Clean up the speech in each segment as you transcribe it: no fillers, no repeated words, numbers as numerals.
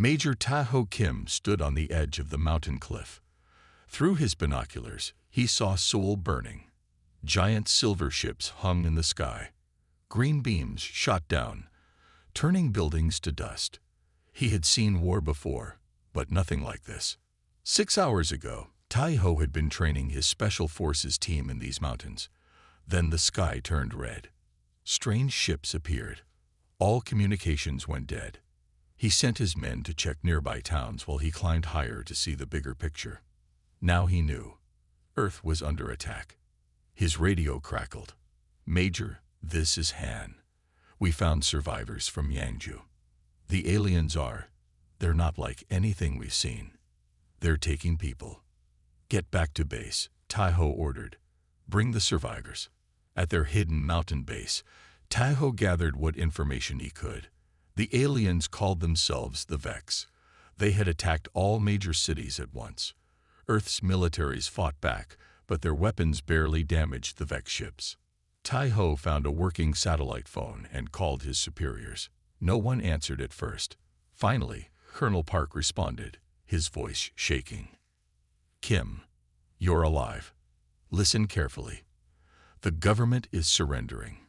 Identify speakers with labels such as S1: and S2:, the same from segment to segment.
S1: Major Taho Kim stood on the edge of the mountain cliff. Through his binoculars, he saw Seoul burning. Giant silver ships hung in the sky. Green beams shot down, turning buildings to dust. He had seen war before, but nothing like this. 6 hours ago, Tae-ho had been training his special forces team in these mountains. Then the sky turned red. Strange ships appeared. All communications went dead. He sent his men to check nearby towns while he climbed higher to see the bigger picture. Now he knew. Earth was under attack. His radio crackled. "Major, this is Han. We found survivors from Yangju. The aliens they're not like anything we've seen. They're taking people." "Get back to base," Tae-ho ordered. "Bring the survivors." At their hidden mountain base, Tae-ho gathered what information he could. The aliens called themselves the Vex. They had attacked all major cities at once. Earth's militaries fought back, but their weapons barely damaged the Vex ships. Tae-ho found a working satellite phone and called his superiors. No one answered at first. Finally, Colonel Park responded, his voice shaking. "Kim, you're alive. Listen carefully. The government is surrendering.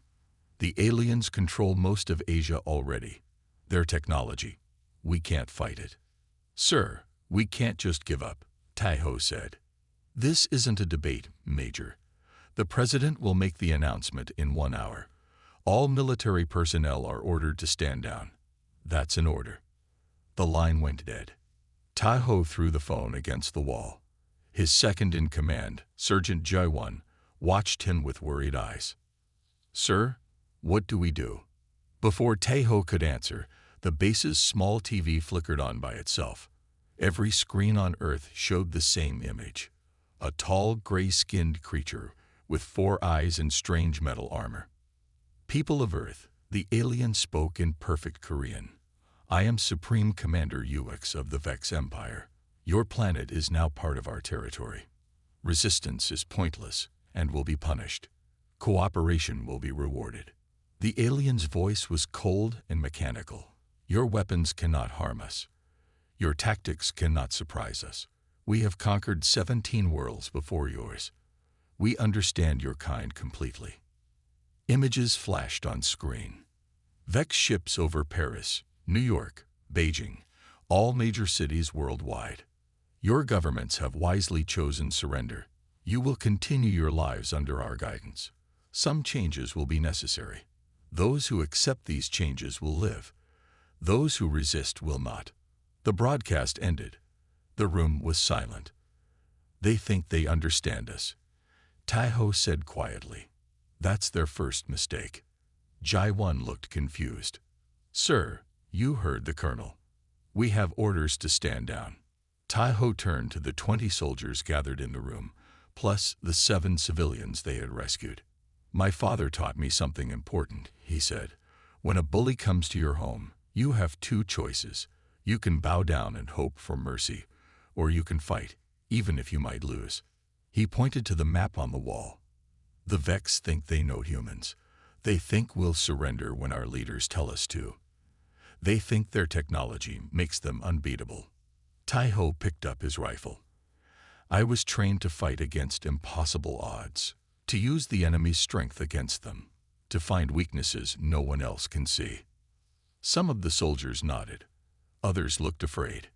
S1: The aliens control most of Asia already. Their technology. We can't fight it." "Sir, we can't just give up," Tae-ho said. "This isn't a debate, Major. The President will make the announcement in 1 hour. All military personnel are ordered to stand down. That's an order." The line went dead. Tae-ho threw the phone against the wall. His second-in-command, Sergeant Jae-won, watched him with worried eyes. "Sir, what do we do?" Before Tae-ho could answer, the base's small TV flickered on by itself. Every screen on Earth showed the same image. A tall, gray-skinned creature with 4 eyes and strange metal armor. "People of Earth," the alien spoke in perfect Korean. "I am Supreme Commander Ux of the Vex Empire. Your planet is now part of our territory. Resistance is pointless and will be punished. Cooperation will be rewarded." The alien's voice was cold and mechanical. "Your weapons cannot harm us. Your tactics cannot surprise us. We have conquered 17 worlds before yours. We understand your kind completely." Images flashed on screen. Vex ships over Paris, New York, Beijing, all major cities worldwide. Your governments have wisely chosen surrender. You will continue your lives under our guidance. Some changes will be necessary. Those who accept these changes will live. Those who resist will not. The broadcast ended. The room was silent. "They think they understand us," Tae-ho said quietly. "That's their first mistake." Jae-won looked confused. "Sir, you heard the colonel. We have orders to stand down." Tae-ho turned to the 20 soldiers gathered in the room, plus the 7 civilians they had rescued. "My father taught me something important," he said. "When a bully comes to your home, you have 2 choices. You can bow down and hope for mercy, or you can fight, even if you might lose." He pointed to the map on the wall. "The Vex think they know humans. They think we'll surrender when our leaders tell us to. They think their technology makes them unbeatable." Tae-ho picked up his rifle. "I was trained to fight against impossible odds, to use the enemy's strength against them, to find weaknesses no one else can see." Some of the soldiers nodded. Others looked afraid.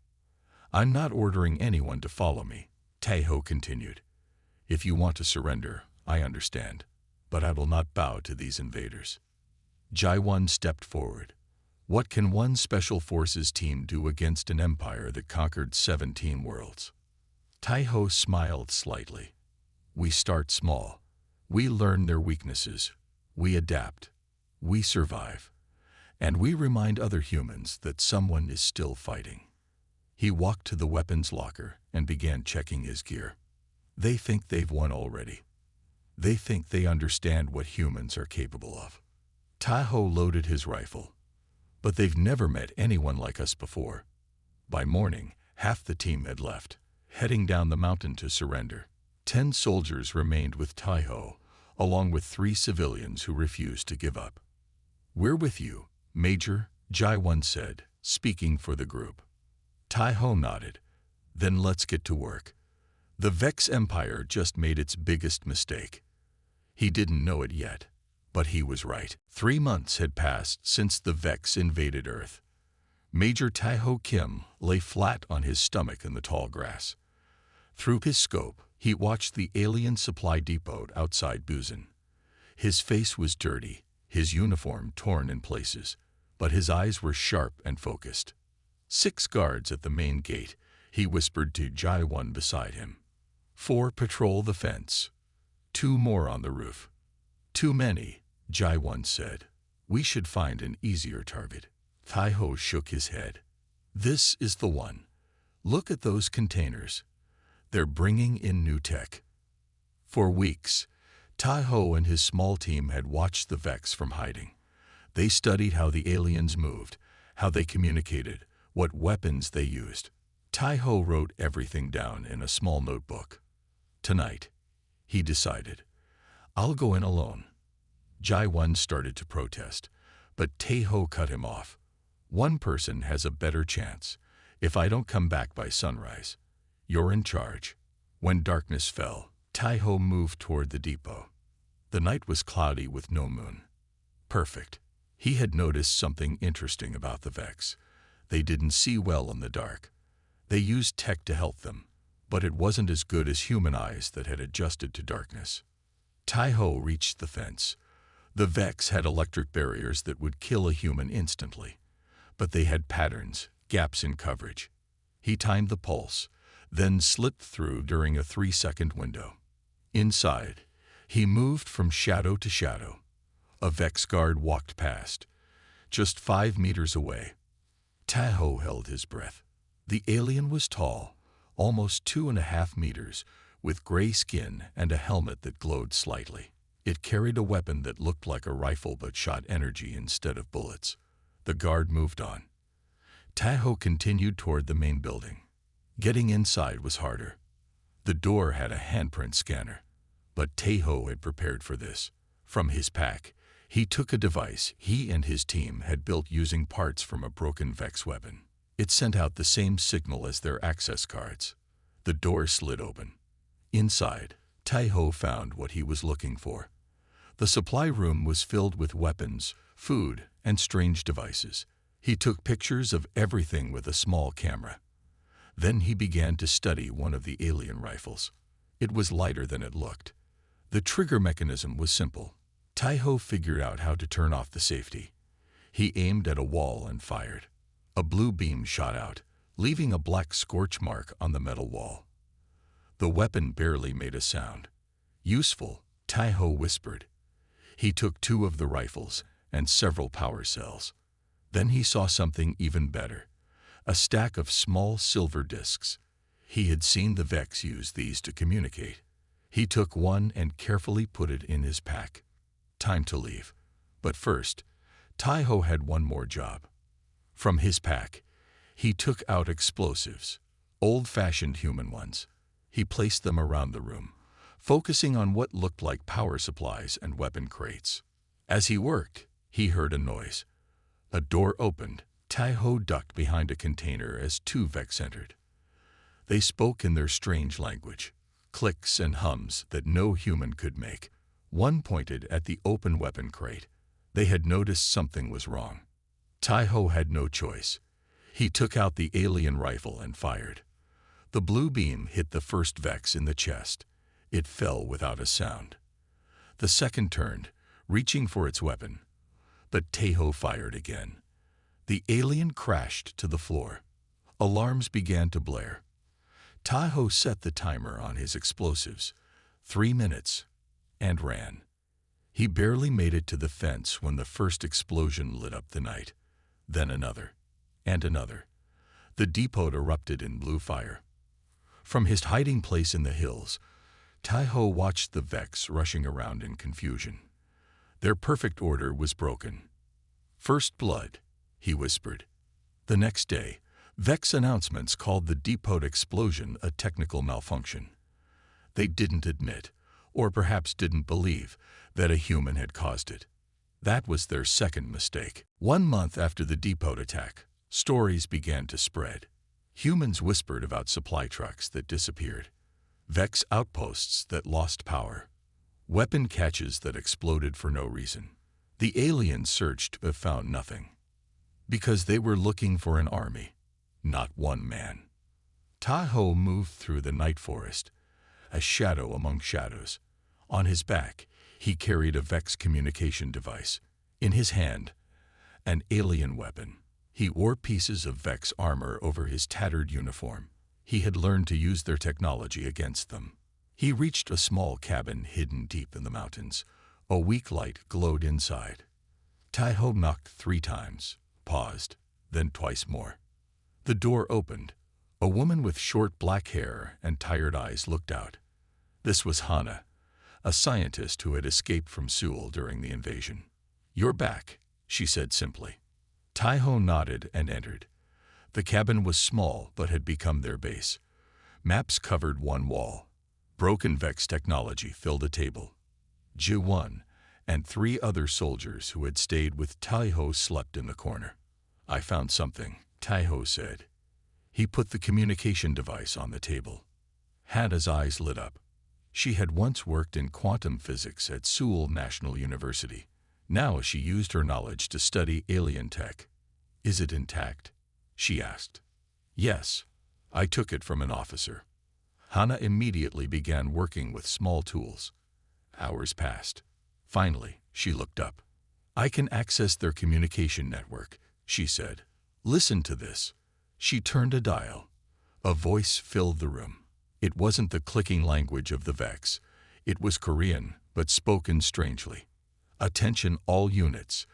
S1: "I'm not ordering anyone to follow me," Tae-ho continued. "If you want to surrender, I understand, but I will not bow to these invaders." Jae-won stepped forward. "What can one special forces team do against an empire that conquered 17 worlds?" Tae-ho smiled slightly. "We start small. We learn their weaknesses. We adapt. We survive. And we remind other humans that someone is still fighting." He walked to the weapons locker and began checking his gear. "They think they've won already. They think they understand what humans are capable of." Tae-ho loaded his rifle. "But they've never met anyone like us before." By morning, half the team had left, heading down the mountain to surrender. 10 soldiers remained with Tae-ho, along with 3 civilians who refused to give up. "We're with you, Major," Jae-won said, speaking for the group. Tai-Ho nodded. Then let's get to work. The Vex Empire just made its biggest mistake. He didn't know it yet, but he was right. 3 months had passed since the Vex invaded Earth. Major Tai-Ho Kim lay flat on his stomach in the tall grass. Through his scope, he watched the alien supply depot outside Busan. His face was dirty, his uniform torn in places, but his eyes were sharp and focused. 6 guards at the main gate, he whispered to Jai-1 beside him. 4 patrol the fence. 2 more on the roof. Too many, Jai-1 said. We should find an easier target. Tai-Ho shook his head. This is the one. Look at those containers. They're bringing in new tech. For weeks, Tai-Ho and his small team had watched the Vex from hiding. They studied how the aliens moved, how they communicated, what weapons they used. Tai-Ho wrote everything down in a small notebook. Tonight, he decided, I'll go in alone. Jai-1 started to protest, but Tai-Ho cut him off. One person has a better chance. If I don't come back by sunrise, you're in charge. When darkness fell, Tai-Ho moved toward the depot. The night was cloudy with no moon. Perfect. He had noticed something interesting about the Vex. They didn't see well in the dark. They used tech to help them, but it wasn't as good as human eyes that had adjusted to darkness. Tai-Ho reached the fence. The Vex had electric barriers that would kill a human instantly, but they had patterns, gaps in coverage. He timed the pulse, then slipped through during a 3-second window. Inside, he moved from shadow to shadow. A Vex guard walked past. Just 5 meters away, Tai-Ho held his breath. The alien was tall, almost 2.5 meters, with gray skin and a helmet that glowed slightly. It carried a weapon that looked like a rifle but shot energy instead of bullets. The guard moved on. Tai-Ho continued toward the main building. Getting inside was harder. The door had a handprint scanner, but Tai-Ho had prepared for this. From his pack, he took a device he and his team had built using parts from a broken Vex weapon. It sent out the same signal as their access cards. The door slid open. Inside, Tai-Ho found what he was looking for. The supply room was filled with weapons, food, and strange devices. He took pictures of everything with a small camera. Then he began to study one of the alien rifles. It was lighter than it looked. The trigger mechanism was simple. Tai-Ho figured out how to turn off the safety. He aimed at a wall and fired. A blue beam shot out, leaving a black scorch mark on the metal wall. The weapon barely made a sound. Useful, Tai-Ho whispered. He took 2 of the rifles and several power cells. Then he saw something even better. A stack of small silver discs. He had seen the Vex use these to communicate. He took one and carefully put it in his pack. Time to leave. But first, Tai-Ho had one more job. From his pack, he took out explosives, old-fashioned human ones. He placed them around the room, focusing on what looked like power supplies and weapon crates. As he worked, he heard a noise. A door opened. Tai-Ho ducked behind a container as 2 Vex entered. They spoke in their strange language, clicks and hums that no human could make. One pointed at the open weapon crate. They had noticed something was wrong. Tai-Ho had no choice. He took out the alien rifle and fired. The blue beam hit the first Vex in the chest. It fell without a sound. The second turned, reaching for its weapon. But Tai-Ho fired again. The alien crashed to the floor. Alarms began to blare. Tai-Ho set the timer on his explosives, 3 minutes, and ran. He barely made it to the fence when the first explosion lit up the night. Then another, and another. The depot erupted in blue fire. From his hiding place in the hills, Tai-Ho watched the Vex rushing around in confusion. Their perfect order was broken. First blood, he whispered. The next day, Vex announcements called the depot explosion a technical malfunction. They didn't admit, or perhaps didn't believe, that a human had caused it. That was their second mistake. 1 month after the depot attack, stories began to spread. Humans whispered about supply trucks that disappeared, Vex outposts that lost power, weapon caches that exploded for no reason. The aliens searched but found nothing, because they were looking for an army, not one man. Tahoe moved through the night forest, a shadow among shadows. On his back, he carried a Vex communication device. In his hand, an alien weapon. He wore pieces of Vex armor over his tattered uniform. He had learned to use their technology against them. He reached a small cabin hidden deep in the mountains. A weak light glowed inside. Tahoe knocked 3 times, paused, then twice more. The door opened. A woman with short black hair and tired eyes looked out. This was Hannah, a scientist who had escaped from Seoul during the invasion. "You're back," she said simply. Tahoe nodded and entered. The cabin was small but had become their base. Maps covered one wall. Broken Vex technology filled a table. Ji-1 and 3 other soldiers who had stayed with Tahoe slept in the corner. "I found something," Tahoe said. He put the communication device on the table. Hannah's eyes lit up. She had once worked in quantum physics at Seoul National University. Now she used her knowledge to study alien tech. "Is it intact?" she asked. "Yes. I took it from an officer." Hannah immediately began working with small tools. Hours passed. Finally, she looked up. "I can access their communication network," she said. "Listen to this." She turned a dial. A voice filled the room. It wasn't the clicking language of the Vex. It was Korean, but spoken strangely. "Attention all units.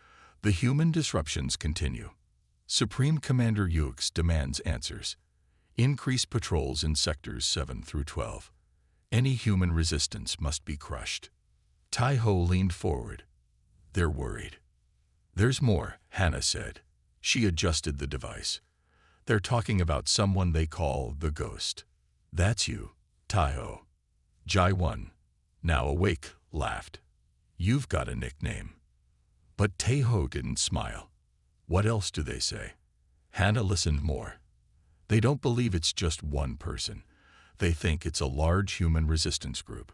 S1: The human disruptions continue. Supreme Commander Hughes demands answers. Increase patrols in sectors 7 through 12. Any human resistance must be crushed." Tahoe leaned forward. "They're worried." "There's more," Hannah said. She adjusted the device. "They're talking about someone they call the Ghost." "That's you, Tahoe." Ji-1, now awake, laughed. "You've got a nickname." But Tahoe didn't smile. "What else do they say?" Hannah listened more. "They don't believe it's just one person. They think it's a large human resistance group.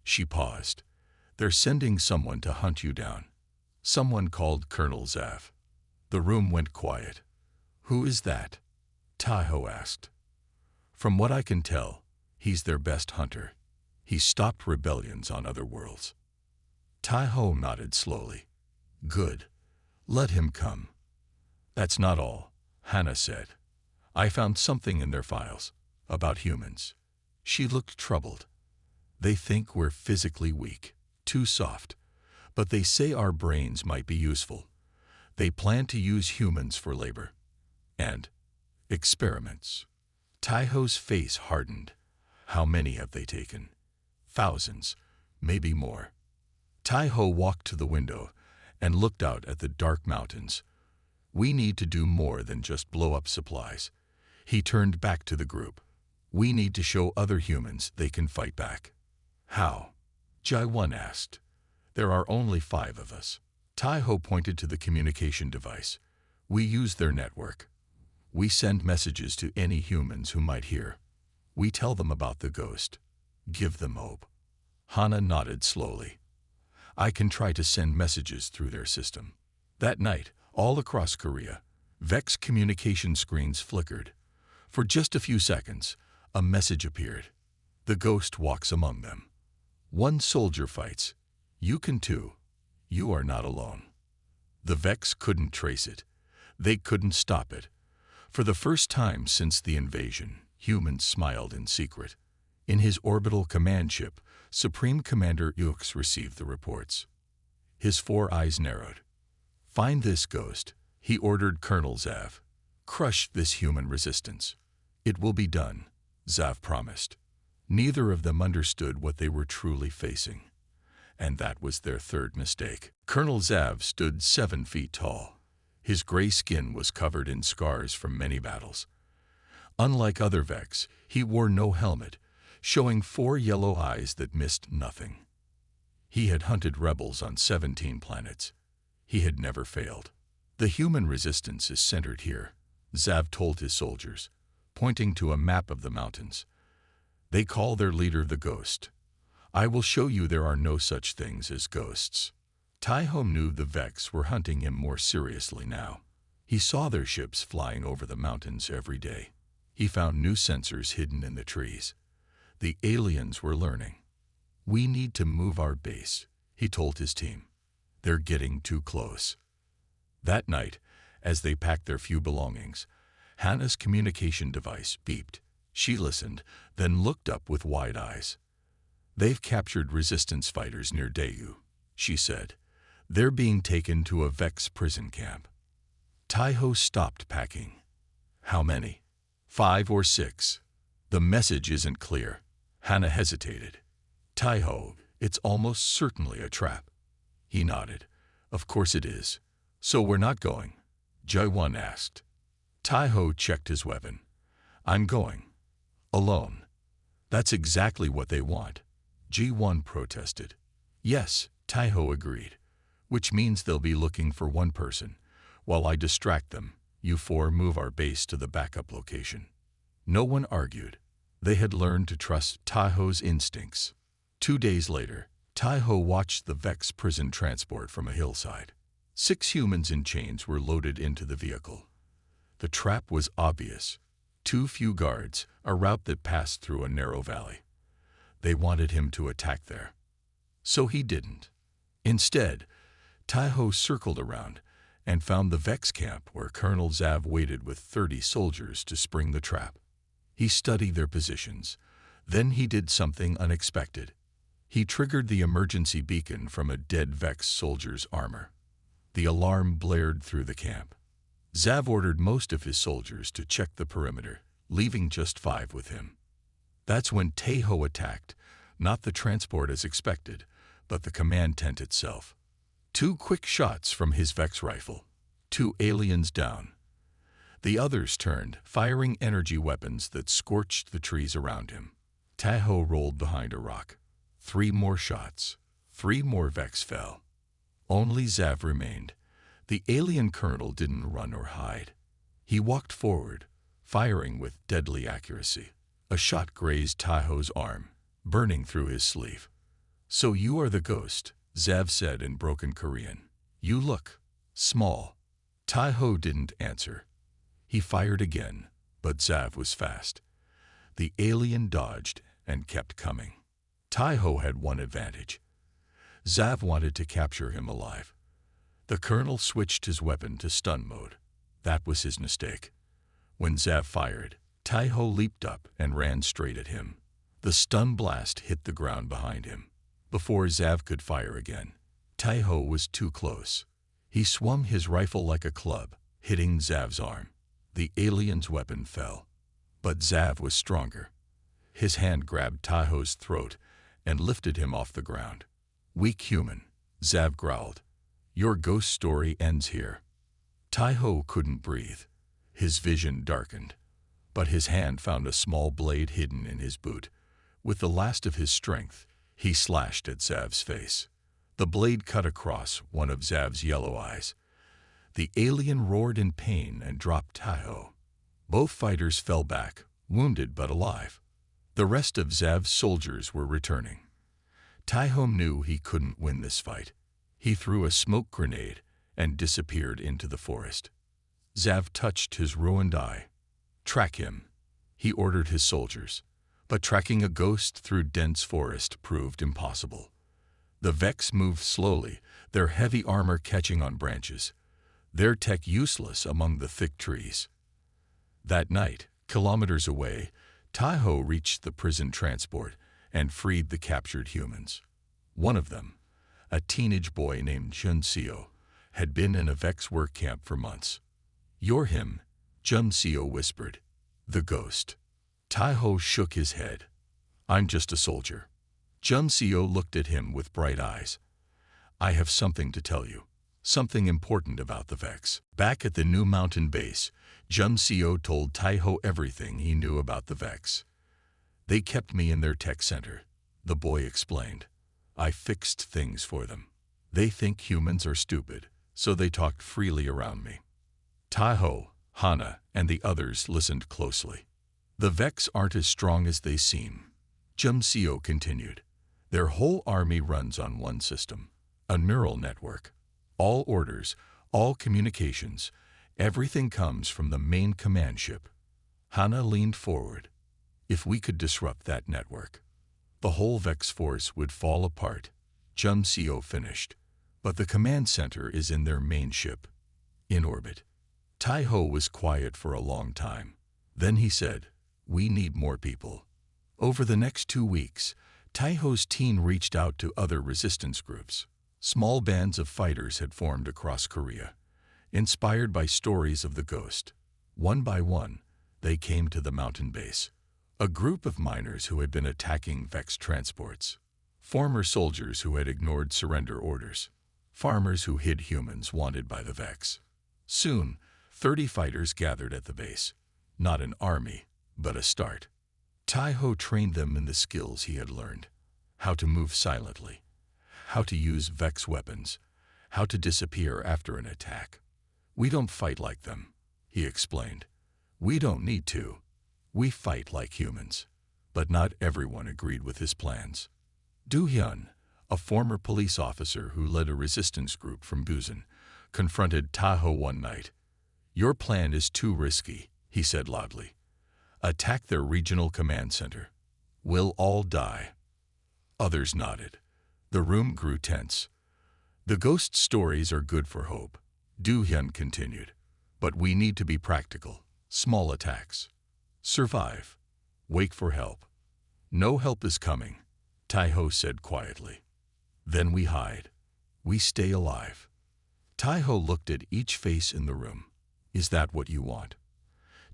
S1: She paused. "They're sending someone to hunt you down. Someone called Colonel Zav." The room went quiet. "Who is that?" Tahoe asked. "From what I can tell, he's their best hunter. He stopped rebellions on other worlds." Tahoe nodded slowly. "Good. Let him come." "That's not all," Hannah said. "I found something in their files about humans." She looked troubled. "They think we're physically weak, too soft, but they say our brains might be useful. They plan to use humans for labor and experiments." Tahoe's face hardened. "How many have they taken?" "Thousands, maybe more." Tahoe walked to the window and looked out at the dark mountains. "We need to do more than just blow up supplies." He turned back to the group. "We need to show other humans they can fight back." "How?" Ji-1 asked. "There are only 5 of us." Tahoe pointed to the communication device. "We use their network. We send messages to any humans who might hear. We tell them about the Ghost. Give them hope." Hannah nodded slowly. "I can try to send messages through their system." That night, all across Korea, Vex communication screens flickered. For just a few seconds, a message appeared. "The Ghost walks among them. One soldier fights. You can too. You are not alone." The Vex couldn't trace it. They couldn't stop it. For the first time since the invasion, humans smiled in secret. In his orbital command ship, Supreme Commander Hughes received the reports. His 4 eyes narrowed. "Find this Ghost," he ordered Colonel Zav. "Crush this human resistance." "It will be done," Zav promised. Neither of them understood what they were truly facing. And that was their third mistake. Colonel Zav stood 7 feet tall. His gray skin was covered in scars from many battles. Unlike other Vex, he wore no helmet, showing 4 yellow eyes that missed nothing. He had hunted rebels on 17 planets. He had never failed. "The human resistance is centered here," Zav told his soldiers, pointing to a map of the mountains. They call their leader the Ghost. I will show you there are no such things as ghosts. Taiho knew the Vex were hunting him more seriously now. He saw their ships flying over the mountains every day. He found new sensors hidden in the trees. The aliens were learning. We need to move our base, he told his team. They're getting too close. That night, as they packed their few belongings, Hannah's communication device beeped. She listened, then looked up with wide eyes. They've captured resistance fighters near Daegu, she said. They're being taken to a Vex prison camp. Taiho stopped packing. How many? 5 or 6. The message isn't clear. Hannah hesitated. Taiho, it's almost certainly a trap. He nodded. Of course it is. So we're not going? Jae-won asked. Taiho checked his weapon. I'm going. Alone. That's exactly what they want. Ji-won protested. Yes, Taiho agreed. Which means they'll be looking for one person. While I distract them, you 4 move our base to the backup location. No one argued. They had learned to trust Taiho's instincts. 2 days later, Taiho watched the Vex prison transport from a hillside. 6 humans in chains were loaded into the vehicle. The trap was obvious. Too few guards, a route that passed through a narrow valley. They wanted him to attack there. So he didn't. Instead, Taiho circled around and found the Vex camp where Colonel Zav waited with 30 soldiers to spring the trap. He studied their positions. Then he did something unexpected. He triggered the emergency beacon from a dead Vex soldier's armor. The alarm blared through the camp. Zav ordered most of his soldiers to check the perimeter, leaving just 5 with him. That's when Taiho attacked, not the transport as expected, but the command tent itself. 2 quick shots from his Vex rifle. 2 aliens down. The others turned, firing energy weapons that scorched the trees around him. Taiho rolled behind a rock. 3 more shots. 3 more Vex fell. Only Zav remained. The alien colonel didn't run or hide. He walked forward, firing with deadly accuracy. A shot grazed Taiho's arm, burning through his sleeve. So you are the Ghost, Zav said in broken Korean. You look small. Taiho didn't answer. He fired again, but Zav was fast. The alien dodged and kept coming. Taiho had one advantage. Zav wanted to capture him alive. The colonel switched his weapon to stun mode. That was his mistake. When Zav fired, Taiho leaped up and ran straight at him. The stun blast hit the ground behind him. Before Zav could fire again, Taiho was too close. He swung his rifle like a club, hitting Zav's arm. The alien's weapon fell. But Zav was stronger. His hand grabbed Taiho's throat and lifted him off the ground. Weak human, Zav growled. Your ghost story ends here. Taiho couldn't breathe. His vision darkened. But his hand found a small blade hidden in his boot. With the last of his strength, he slashed at Zav's face. The blade cut across one of Zav's yellow eyes. The alien roared in pain and dropped Taiho. Both fighters fell back, wounded but alive. The rest of Zav's soldiers were returning. Taiho knew he couldn't win this fight. He threw a smoke grenade and disappeared into the forest. Zav touched his ruined eye. Track him, he ordered his soldiers. But tracking a ghost through dense forest proved impossible. The Vex moved slowly, their heavy armor catching on branches, their tech useless among the thick trees. That night, kilometers away, Taiho reached the prison transport and freed the captured humans. One of them, a teenage boy named Jun-seo, had been in a Vex work camp for months. You're him, Jun-seo whispered. The Ghost. Taiho shook his head. I'm just a soldier. Jun-seo looked at him with bright eyes. I have something to tell you. Something important about the Vex. Back at the new mountain base, Jun-seo told Taiho everything he knew about the Vex. They kept me in their tech center, the boy explained. I fixed things for them. They think humans are stupid, so they talked freely around me. Taiho, Hana and the others listened closely. The Vex aren't as strong as they seem. Jumseo continued. Their whole army runs on one system, a neural network. All orders, all communications, everything comes from the main command ship. Hana leaned forward. If we could disrupt that network, the whole Vex force would fall apart. Jumseo finished. But the command center is in their main ship, in orbit. Taiho was quiet for a long time. Then he said, "We need more people." Over the next 2 weeks, Taiho's team reached out to other resistance groups. Small bands of fighters had formed across Korea, inspired by stories of the ghost. One by one, they came to the mountain base. A group of miners who had been attacking Vex transports. Former soldiers who had ignored surrender orders. Farmers who hid humans wanted by the Vex. Soon, 30 fighters gathered at the base. Not an army, but a start. Taiho trained them in the skills he had learned. How to move silently. How to use Vex weapons. How to disappear after an attack. "We don't fight like them," he explained. "We don't need to. We fight like humans." But not everyone agreed with his plans. Do-hyun, a former police officer who led a resistance group from Busan, confronted Taiho one night. "Your plan is too risky," he said loudly. "Attack their regional command center. We'll all die." Others nodded. The room grew tense. "The ghost stories are good for hope," Do-hyun continued. "But we need to be practical. Small attacks. Survive. Wait for help." "No help is coming," Taiho said quietly. "Then we hide. We stay alive." Taiho looked at each face in the room. "Is that what you want?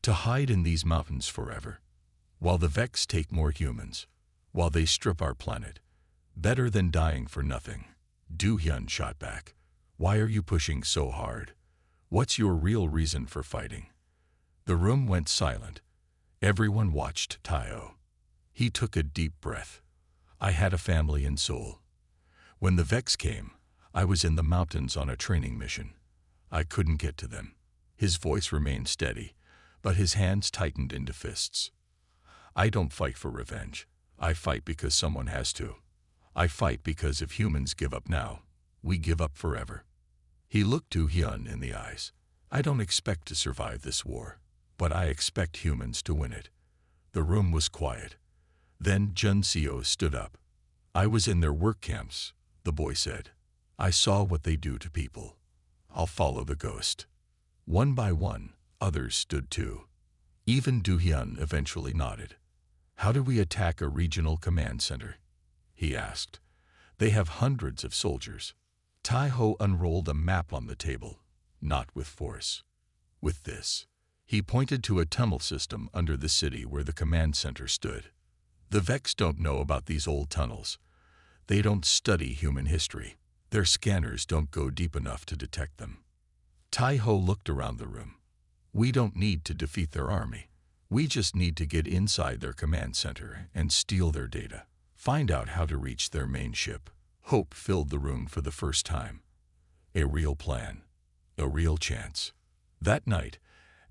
S1: To hide in these mountains forever? While the Vex take more humans? While they strip our planet? Better than dying for nothing." Do-hyun shot back. "Why are you pushing so hard? What's your real reason for fighting?" The room went silent. Everyone watched Taiho. He took a deep breath. "I had a family in Seoul. When the Vex came, I was in the mountains on a training mission. I couldn't get to them." His voice remained steady, but his hands tightened into fists. "I don't fight for revenge. I fight because someone has to. I fight because if humans give up now, we give up forever." He looked Do-hyun in the eyes. "I don't expect to survive this war, but I expect humans to win it." The room was quiet. Then Jumseo stood up. "I was in their work camps," the boy said. "I saw what they do to people. I'll follow the ghost." One by one, others stood too. Even Do-hyun eventually nodded. "How do we attack a regional command center?" he asked. "They have hundreds of soldiers." Taiho unrolled a map on the table. "Not with force. With this." He pointed to a tunnel system under the city where the command center stood. "The Vex don't know about these old tunnels. They don't study human history. Their scanners don't go deep enough to detect them." Taiho looked around the room. "We don't need to defeat their army. We just need to get inside their command center and steal their data. Find out how to reach their main ship." Hope filled the room for the first time. A real plan. A real chance. That night,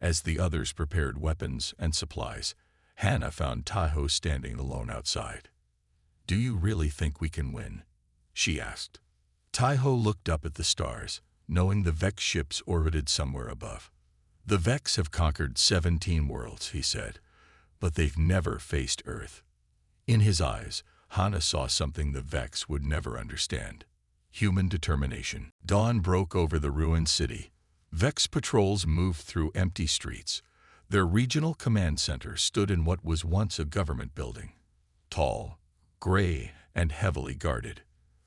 S1: as the others prepared weapons and supplies, Hannah found Taiho standing alone outside. "Do you really think we can win?" she asked. Taiho looked up at the stars, knowing the Vex ships orbited somewhere above. "The Vex have conquered 17 worlds," he said, "but they've never faced Earth." In his eyes, Hana saw something the Vex would never understand. Human determination. Dawn broke over the ruined city. Vex patrols moved through empty streets. Their regional command center stood in what was once a government building. Tall, gray, and heavily guarded.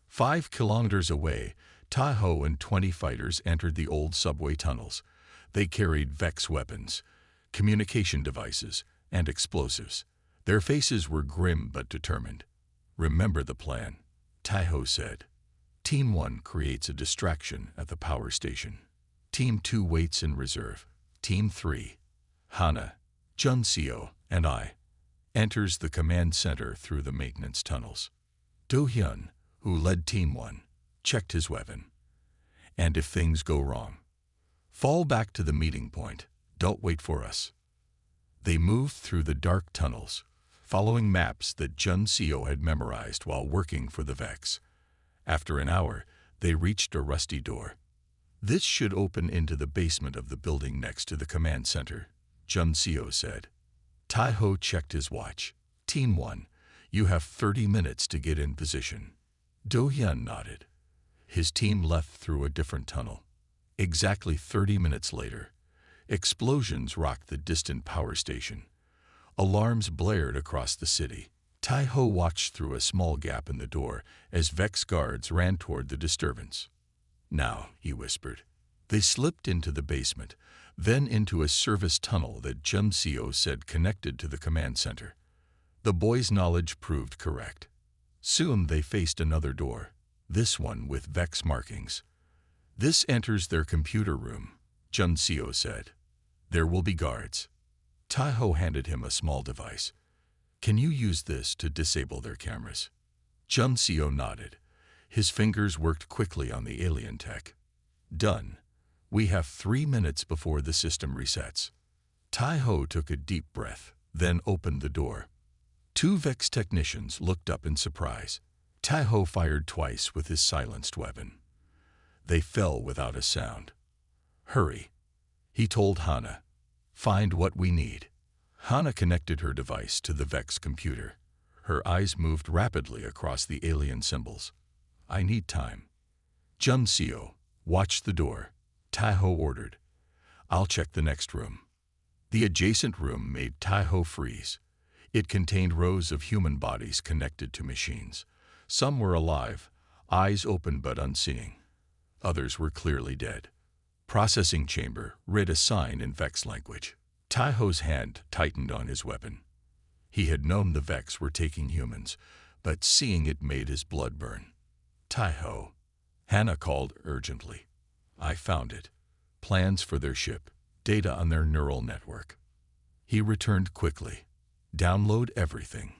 S1: 5 kilometers away, Taiho and 20 fighters entered the old subway tunnels. They carried Vex weapons, communication devices, and explosives. Their faces were grim but determined. "Remember the plan," Taiho said. "Team 1 creates a distraction at the power station. Team 2 waits in reserve. Team 3, Hana, Jumseo, and I, enters the command center through the maintenance tunnels." Do-hyun, who led Team 1, checked his weapon. "And if things go wrong, fall back to the meeting point," Don't wait for us." They moved through the dark tunnels, following maps that Jun Seo had memorized while working for the Vex. After an hour, they reached a rusty door. "This should open into the basement of the building next to the command center," Jun Seo said. Tai-ho checked his watch. "Team 1, you have 30 minutes to get in position." Do-hyun nodded. His team left through a different tunnel. Exactly 30 minutes later, explosions rocked the distant power station. Alarms blared across the city. Tai-ho watched through a small gap in the door as Vex guards ran toward the disturbance. "Now," he whispered. They slipped into the basement, then into a service tunnel that Jun Seo said connected to the command center. The boy's knowledge proved correct. Soon they faced another door, this one with Vex markings. "This enters their computer room," Jun Seo said. "There will be guards." Tai-ho handed him a small device. "Can you use this to disable their cameras?" Jun Seo nodded. His fingers worked quickly on the alien tech. "Done. We have 3 minutes before the system resets." Tai-ho took a deep breath, then opened the door. 2 Vex technicians looked up in surprise. Tai-ho fired twice with his silenced weapon. They fell without a sound. "Hurry," he told Hana. "Find what we need." Hana connected her device to the Vex computer. Her eyes moved rapidly across the alien symbols. "I need time." Jun Seo, watch the door, Tai-ho ordered. "I'll check the next room." The adjacent room made Tai-ho freeze. It contained rows of human bodies connected to machines. Some were alive, eyes open but unseeing. Others were clearly dead. "Processing chamber," read a sign in Vex language. Tai-ho's hand tightened on his weapon. He had known the Vex were taking humans, but seeing it made his blood burn. "Tai-ho," Hana called urgently. "I found it. Plans for their ship, data on their neural network." He returned quickly. "Download everything."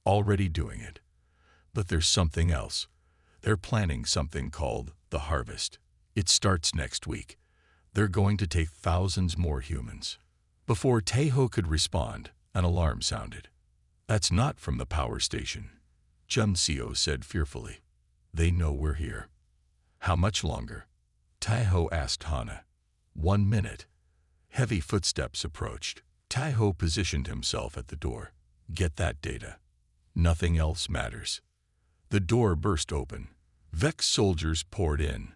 S1: "Already doing it. But there's something else. They're planning something called the Harvest. It starts next week. They're going to take thousands more humans." Before Tai-ho could respond, an alarm sounded. "That's not from the power station," Jun Seo said fearfully. "They know we're here." "How much longer?" Tai-ho asked Hana. 1 minute. Heavy footsteps approached. Tai-ho positioned himself at the door. "Get that data. Nothing else matters." The door burst open. Vex soldiers poured in.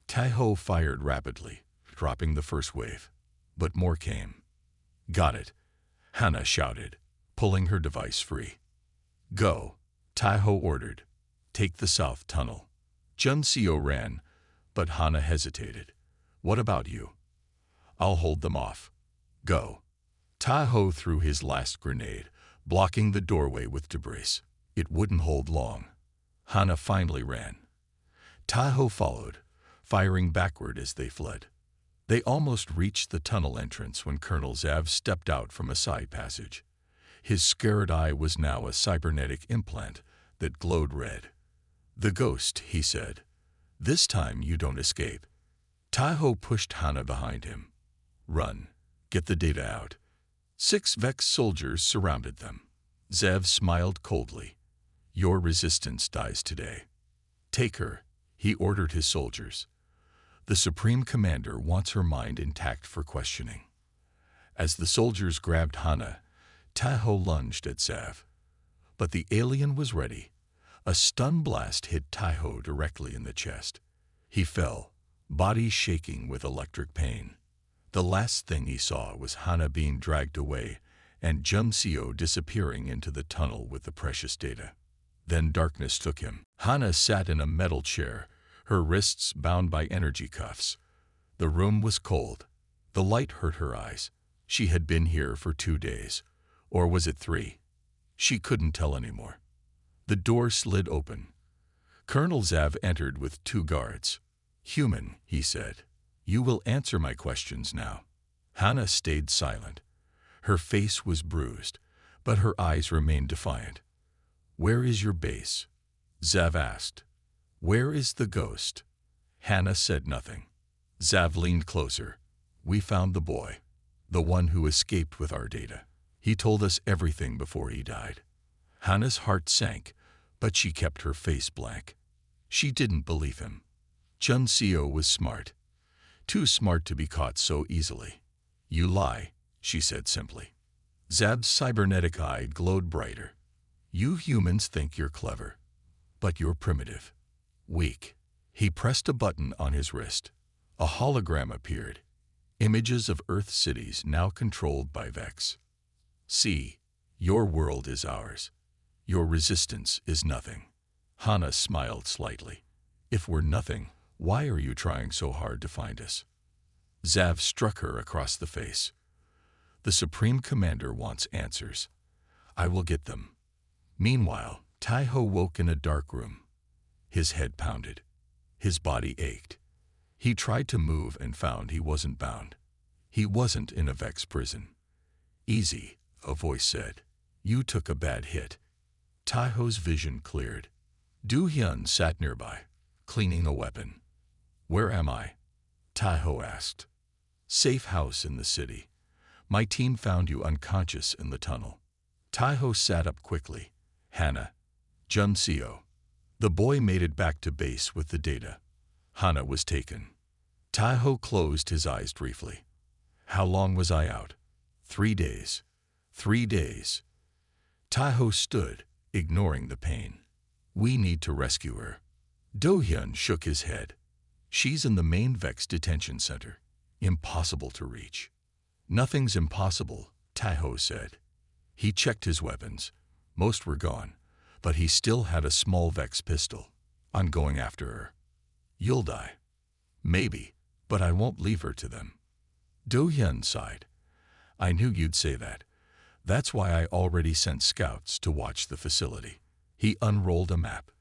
S1: Tai-ho fired rapidly, dropping the first wave. But more came. "Got it," Hana shouted, pulling her device free. "Go," Tai-ho ordered. "Take the south tunnel." Jun Seo ran, but Hana hesitated. "What about you?" "I'll hold them off." "Go." Tai-ho threw his last grenade, blocking the doorway with debris. It wouldn't hold long. Hana finally ran. Tai-ho followed, firing backward as they fled. They almost reached the tunnel entrance when Colonel Zav stepped out from a side passage. His scared eye was now a cybernetic implant that glowed red. "The ghost," he said. "This time you don't escape." Tai-ho pushed Hana behind him. "Run. Get the data out." 6 Vex soldiers surrounded them. Zev smiled coldly. "Your resistance dies today. Take her," he ordered his soldiers. "The Supreme Commander wants her mind intact for questioning." As the soldiers grabbed Hana, Tai-ho lunged at Zev. But the alien was ready. A stun blast hit Tai-ho directly in the chest. He fell, body shaking with electric pain. The last thing he saw was Hana being dragged away and Jun Seo disappearing into the tunnel with the precious data. Then darkness took him. Hana sat in a metal chair, her wrists bound by energy cuffs. The room was cold. The light hurt her eyes. She had been here for 2 days. Or was it 3? She couldn't tell anymore. The door slid open. Colonel Zav entered with 2 guards. "Human," he said. "You will answer my questions now." Hana stayed silent. Her face was bruised, but her eyes remained defiant. "Where is your base?" Zav asked. "Where is the ghost?" Hana said nothing. Zav leaned closer. "We found the boy. The one who escaped with our data. He told us everything before he died. Hannah's heart sank, but she kept her face blank. She didn't believe him. Jun Seo was smart. Too smart to be caught so easily. You lie, she said simply. Zab's cybernetic eye glowed brighter. You humans think you're clever, but you're primitive. Weak. He pressed a button on his wrist. A hologram appeared. Images of Earth cities now controlled by Vex. See, your world is ours. Your resistance is nothing. Hannah smiled slightly. If we're nothing, why are you trying so hard to find us? Zav struck her across the face. The Supreme Commander wants answers. I will get them. Meanwhile, Taiho woke in a dark room. His head pounded. His body ached. He tried to move and found he wasn't bound. He wasn't in a Vex prison. Easy, a voice said. You took a bad hit. Taiho's vision cleared. Du Hyun sat nearby, cleaning a weapon. Where am I? Taiho asked. Safe house in the city. My team found you unconscious in the tunnel. Taiho sat up quickly. Hannah. Jun Seo. The boy made it back to base with the data. Hannah was taken. Taiho closed his eyes briefly. How long was I out? 3 days. 3 days. Taiho stood, ignoring the pain. We need to rescue her. Do-hyun shook his head. She's in the main Vex detention center. Impossible to reach. Nothing's impossible, Taiho said. He checked his weapons. Most were gone, but he still had a small Vex pistol. I'm going after her. You'll die. Maybe, but I won't leave her to them. Do-hyun sighed. I knew you'd say that. That's why I already sent scouts to watch the facility. He unrolled a map.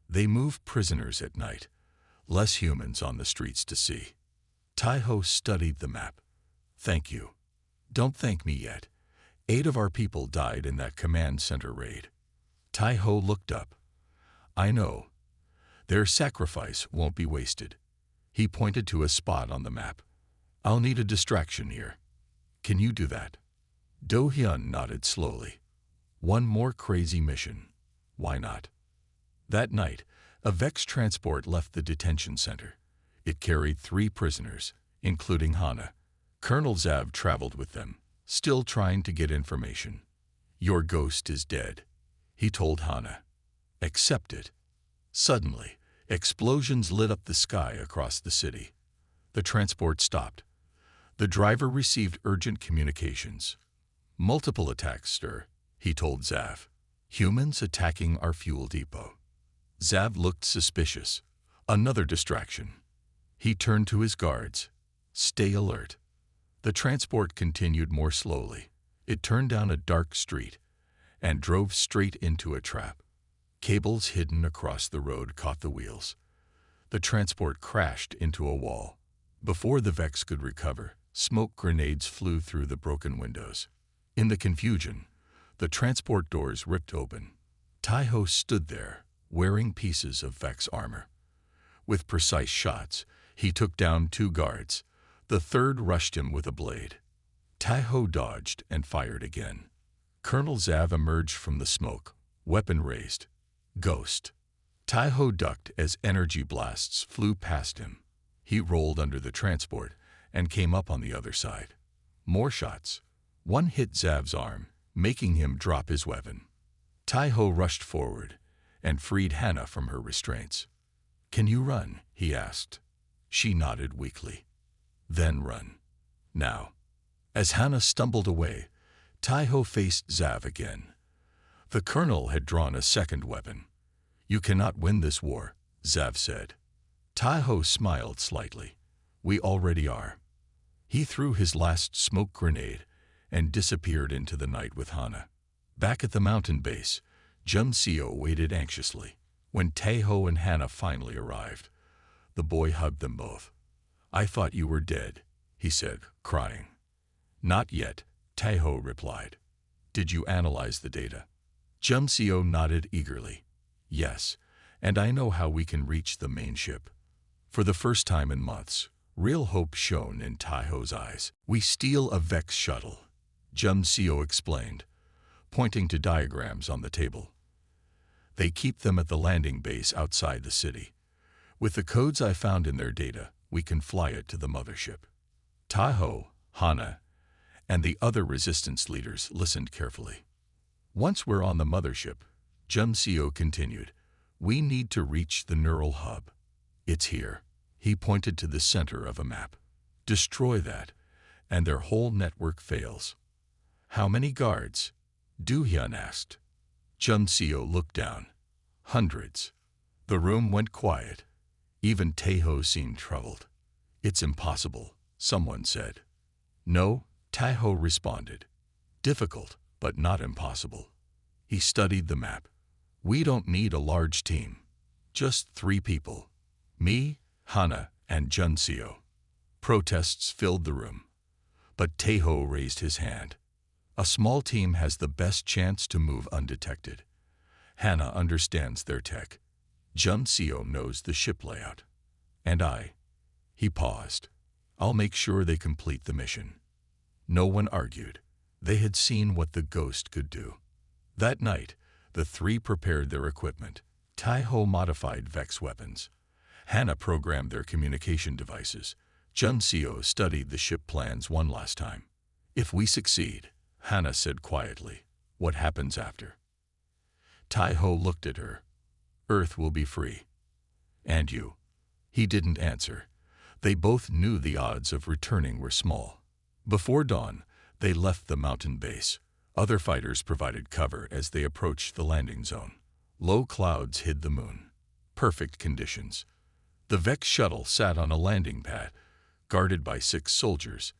S1: They move prisoners at night. Less humans on the streets to see. Taiho studied the map. Thank you. Don't thank me yet. 8 of our people died in that command center raid. Taiho looked up. I know. Their sacrifice won't be wasted. He pointed to a spot on the map. I'll need a distraction here. Can you do that? Do-hyun nodded slowly. One more crazy mission. Why not? That night, a Vex transport left the detention center. It carried 3 prisoners, including Hannah. Colonel Zav traveled with them, still trying to get information. Your ghost is dead, he told Hannah. Accept it. Suddenly, explosions lit up the sky across the city. The transport stopped. The driver received urgent communications. Multiple attacks, sir, he told Zav. Humans attacking our fuel depot. Zav looked suspicious. Another distraction. He turned to his guards. Stay alert. The transport continued more slowly. It turned down a dark street and drove straight into a trap. Cables hidden across the road caught the wheels. The transport crashed into a wall. Before the Vex could recover, smoke grenades flew through the broken windows. In the confusion, the transport doors ripped open. Taiho stood there, wearing pieces of Vex armor. With precise shots, he took down 2 guards. The third rushed him with a blade. Taiho dodged and fired again. Colonel Zav emerged from the smoke, weapon raised. Ghost. Taiho ducked as energy blasts flew past him. He rolled under the transport and came up on the other side. More shots. One hit Zav's arm, making him drop his weapon. Taiho rushed forward and freed Hannah from her restraints. Can you run? He asked. She nodded weakly. Then run. Now. As Hannah stumbled away, Taiho faced Zav again. The colonel had drawn a second weapon. You cannot win this war, Zav said. Taiho smiled slightly. We already are. He threw his last smoke grenade and disappeared into the night with Hannah. Back at the mountain base, Jun Seo waited anxiously. When Taiho and Hannah finally arrived, the boy hugged them both. I thought you were dead, he said, crying. Not yet, Taiho replied. Did you analyze the data? Jun Seo nodded eagerly. Yes, and I know how we can reach the main ship. For the first time in months, Real hope shone in Taiho's eyes. "We steal a Vex shuttle," Jun-seo explained, pointing to diagrams on the table. "They keep them at the landing base outside the city. With the codes I found in their data, we can fly it to the mothership." Taiho, Hana, and the other resistance leaders listened carefully. "Once we're on the mothership," Jun-seo continued, "we need to reach the neural hub. It's here." He pointed to the center of a map. "Destroy that, and their whole network fails." "How many guards?" Do-hyun asked. Jun-seo looked down. "Hundreds." The room went quiet. Even Taiho seemed troubled. "It's impossible," someone said. "No," Taiho responded. "Difficult, but not impossible." He studied the map. "We don't need a large team. Just 3 people. Me, Hana, and Jun-seo." Protests filled the room. But Taiho raised his hand. "A small team has the best chance to move undetected. Hana understands their tech. Jun-seo knows the ship layout. And I." He paused. "I'll make sure they complete the mission." No one argued. They had seen what the ghost could do. That night, the 3 prepared their equipment. Taiho modified Vex weapons. Hana programmed their communication devices. Jun-seo studied the ship plans one last time. "If we succeed," Hana said quietly, "what happens after?" Taiho looked at her. "Earth will be free." "And you?" He didn't answer. They both knew the odds of returning were small. Before dawn, they left the mountain base. Other fighters provided cover as they approached the landing zone. Low clouds hid the moon. Perfect conditions. The Vex shuttle sat on a landing pad, guarded by 6 soldiers.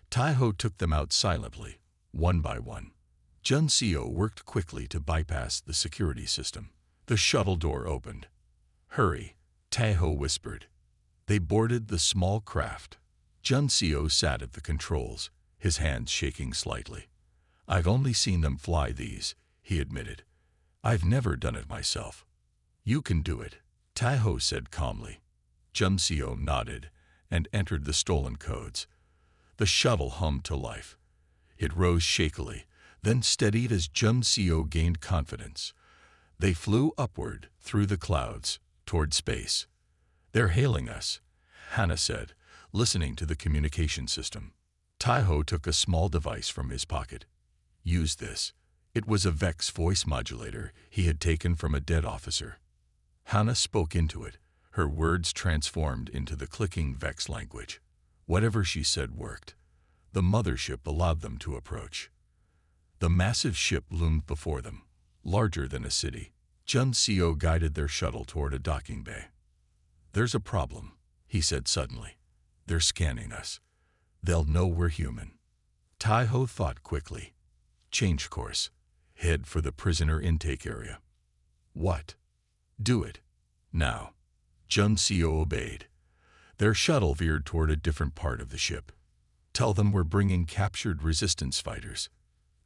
S1: Taiho took them out silently, one by one. Jun-seo worked quickly to bypass the security system. The shuttle door opened. "Hurry," Taiho whispered. They boarded the small craft. Jun-seo sat at the controls, his hands shaking slightly. "I've only seen them fly these," he admitted. "I've never done it myself." "You can do it," Taiho said calmly. Jun-seo nodded and entered the stolen codes. The shuttle hummed to life. It rose shakily, then steadied as Jun-seo gained confidence. They flew upward through the clouds, toward space. "They're hailing us," Hana said, listening to the communication system. Taiho took a small device from his pocket. "Use this." It was a Vex voice modulator he had taken from a dead officer. Hana spoke into it. Her words transformed into the clicking Vex language. Whatever she said worked. The mothership allowed them to approach. The massive ship loomed before them, larger than a city. Jun-seo guided their shuttle toward a docking bay. "There's a problem," he said suddenly. "They're scanning us. They'll know we're human." Taiho thought quickly. "Change course. Head for the prisoner intake area." "What?" "Do it. Now." Jun-seo obeyed. Their shuttle veered toward a different part of the ship. "Tell them we're bringing captured resistance fighters,"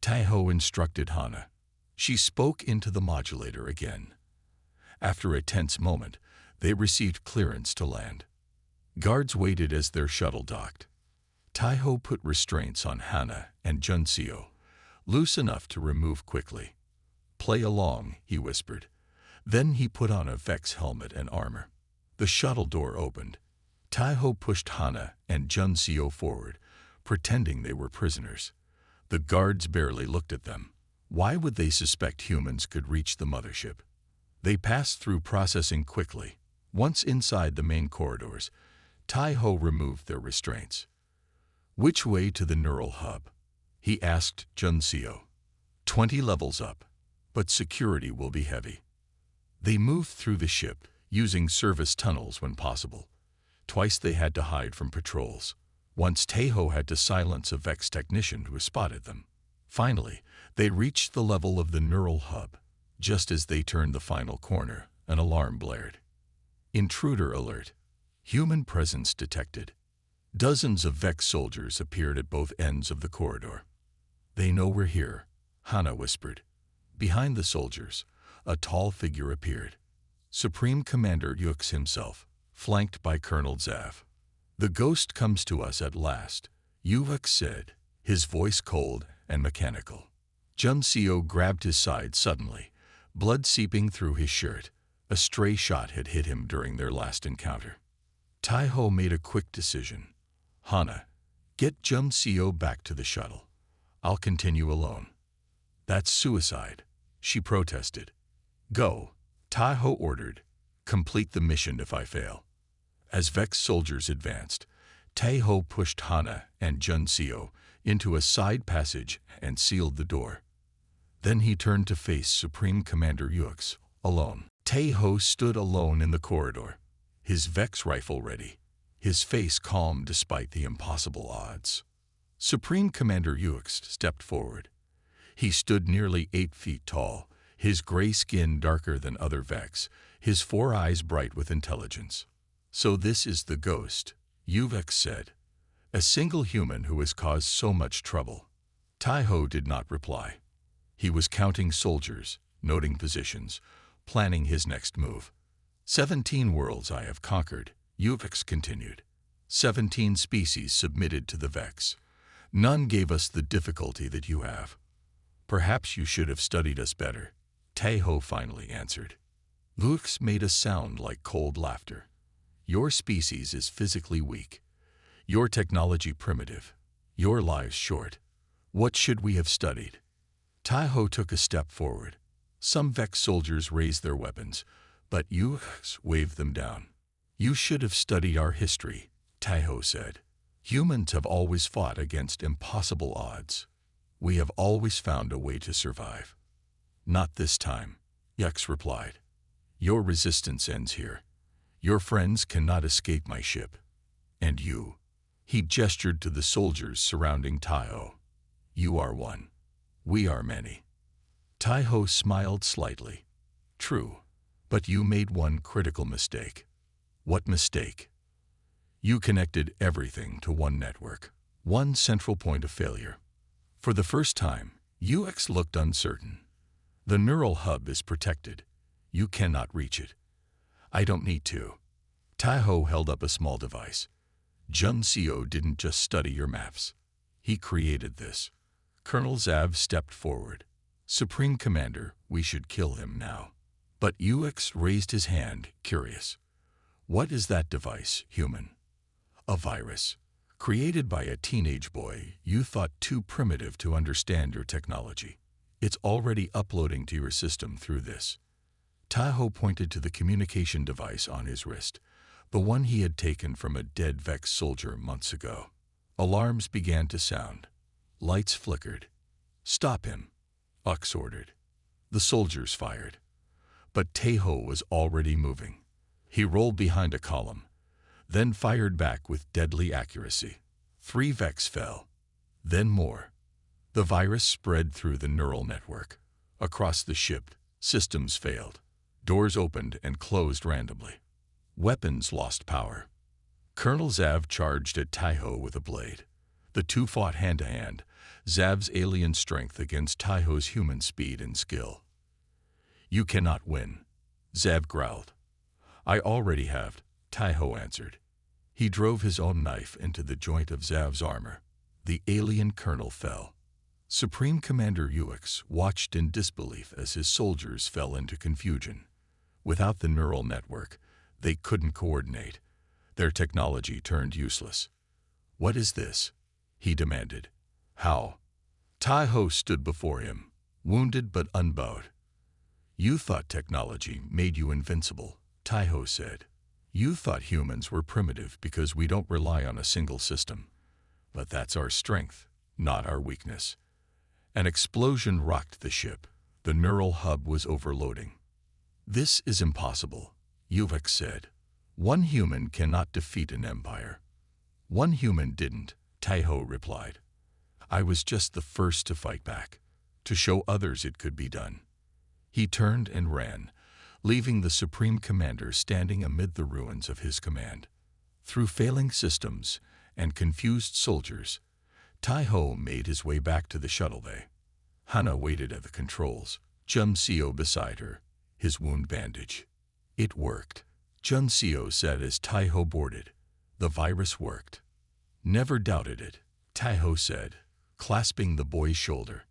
S1: Taiho instructed Hana. She spoke into the modulator again. After a tense moment, they received clearance to land. Guards waited as their shuttle docked. Taiho put restraints on Hana and Jun-seo, loose enough to remove quickly. "Play along," he whispered. Then he put on a Vex helmet and armor. The shuttle door opened. Taiho pushed Hana and Jun-seo forward, pretending they were prisoners. The guards barely looked at them. Why would they suspect humans could reach the mothership? They passed through processing quickly. Once inside the main corridors, Taiho removed their restraints. "Which way to the neural hub?" he asked Jun-seo. 20 levels up, but security will be heavy." They moved through the ship, using service tunnels when possible. Twice they had to hide from patrols. Once Taiho had to silence a Vex technician who spotted them. Finally, they reached the level of the neural hub. Just as they turned the final corner, an alarm blared. "Intruder alert. Human presence detected." Dozens of Vex soldiers appeared at both ends of the corridor. "They know we're here," Hana whispered. Behind the soldiers, a tall figure appeared. Supreme Commander Yux himself, flanked by Colonel Zav. The ghost comes to us at last, Uvux said, his voice cold and mechanical. Jun-seo grabbed his side suddenly, blood seeping through his shirt. A stray shot had hit him during their last encounter. Tai-ho made a quick decision. Hana, get Jun-seo back to the shuttle. I'll continue alone. That's suicide, she protested. Go, Tai-ho ordered. Complete the mission if I fail. As Vex soldiers advanced, Tai-ho pushed Hana and Jun-seo into a side passage and sealed the door. Then he turned to face Supreme Commander Ux, alone. Tai-ho stood alone in the corridor, his Vex rifle ready, his face calm despite the impossible odds. Supreme Commander Ux stepped forward. He stood nearly 8 feet tall, his gray skin darker than other Vex, his 4 eyes bright with intelligence. So this is the ghost, Uvux said. A single human who has caused so much trouble. Tai-ho did not reply. He was counting soldiers, noting positions, planning his next move. 17 worlds I have conquered, Uvux continued. 17 species submitted to the Vex. None gave us the difficulty that you have. Perhaps you should have studied us better, Tai-ho finally answered. Uvux made a sound like cold laughter. Your species is physically weak. Your technology primitive. Your lives short. What should we have studied? Tai-ho took a step forward. Some Vex soldiers raised their weapons, but Uvux waved them down. You should have studied our history, Tai-ho said. Humans have always fought against impossible odds. We have always found a way to survive. Not this time, Ux replied. Your resistance ends here. Your friends cannot escape my ship. And you. He gestured to the soldiers surrounding Tai-ho. You are one. We are many. Tai-ho smiled slightly. True, but you made one critical mistake. What mistake? You connected everything to one network, one central point of failure. For the first time, Ux looked uncertain. The neural hub is protected. You cannot reach it. I don't need to. Tai-ho held up a small device. Jun-seo didn't just study your maps. He created this. Colonel Zav stepped forward. Supreme Commander, we should kill him now. But Ux raised his hand, curious. What is that device, human? A virus. Created by a teenage boy you thought too primitive to understand your technology. It's already uploading to your system through this. Tai-ho pointed to the communication device on his wrist, the one he had taken from a dead Vex soldier months ago. Alarms began to sound. Lights flickered. Stop him, Ux ordered. The soldiers fired. But Tai-ho was already moving. He rolled behind a column, then fired back with deadly accuracy. 3 Vex fell. Then more. The virus spread through the neural network. Across the ship, systems failed. Doors opened and closed randomly. Weapons lost power. Colonel Zav charged at Tai-ho with a blade. The two fought hand-to-hand, Zav's alien strength against Tai-ho's human speed and skill. You cannot win, Zav growled. I already have, Tai-ho answered. He drove his own knife into the joint of Zav's armor. The alien colonel fell. Supreme Commander Ux watched in disbelief as his soldiers fell into confusion. Without the neural network, they couldn't coordinate. Their technology turned useless. What is this? He demanded. How? Tai-ho stood before him, wounded but unbowed. You thought technology made you invincible, Tai-ho said. You thought humans were primitive because we don't rely on a single system. But that's our strength, not our weakness. An explosion rocked the ship. The neural hub was overloading. This is impossible, Uvux said. One human cannot defeat an empire. One human didn't, Tai-ho replied. I was just the first to fight back, to show others it could be done. He turned and ran, leaving the Supreme Commander standing amid the ruins of his command. Through failing systems and confused soldiers, Tai-ho made his way back to the shuttle bay. Hana waited at the controls, Jun-seo beside her, his wound bandaged. It worked, Jun-seo said as Tai-ho boarded. The virus worked. Never doubted it, Taiho said, clasping the boy's shoulder.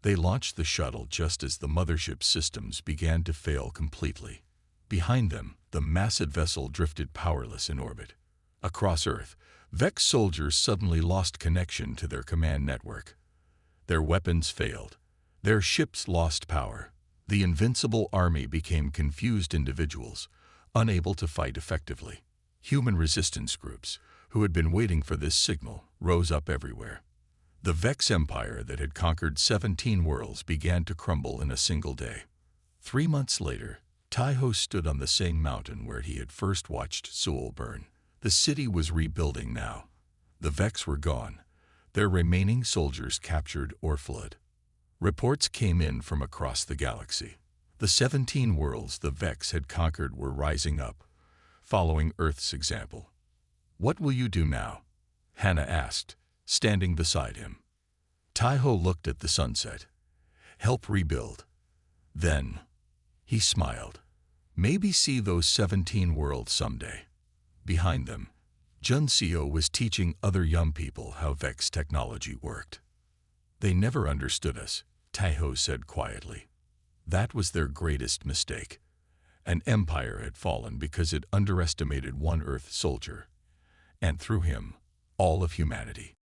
S1: They launched the shuttle just as the mothership's systems began to fail completely. Behind them, the massive vessel drifted powerless in orbit. Across Earth, Vex soldiers suddenly lost connection to their command network. Their weapons failed. Their ships lost power. The invincible army became confused individuals, unable to fight effectively. Human resistance groups, who had been waiting for this signal, rose up everywhere. The Vex Empire that had conquered 17 worlds began to crumble in a single day. 3 months later, Taiho stood on the same mountain where he had first watched Seoul burn. The city was rebuilding now. The Vex were gone, their remaining soldiers captured or fled. Reports came in from across the galaxy. The 17 worlds the Vex had conquered were rising up, following Earth's example. "What will you do now?" Hannah asked, standing beside him. Taiho looked at the sunset. "Help rebuild." Then, he smiled. "Maybe see those 17 worlds someday." Behind them, Junseo was teaching other young people how Vex technology worked. "They never understood us," Taiho said quietly. That was their greatest mistake. An empire had fallen because it underestimated one Earth soldier, and through him, all of humanity.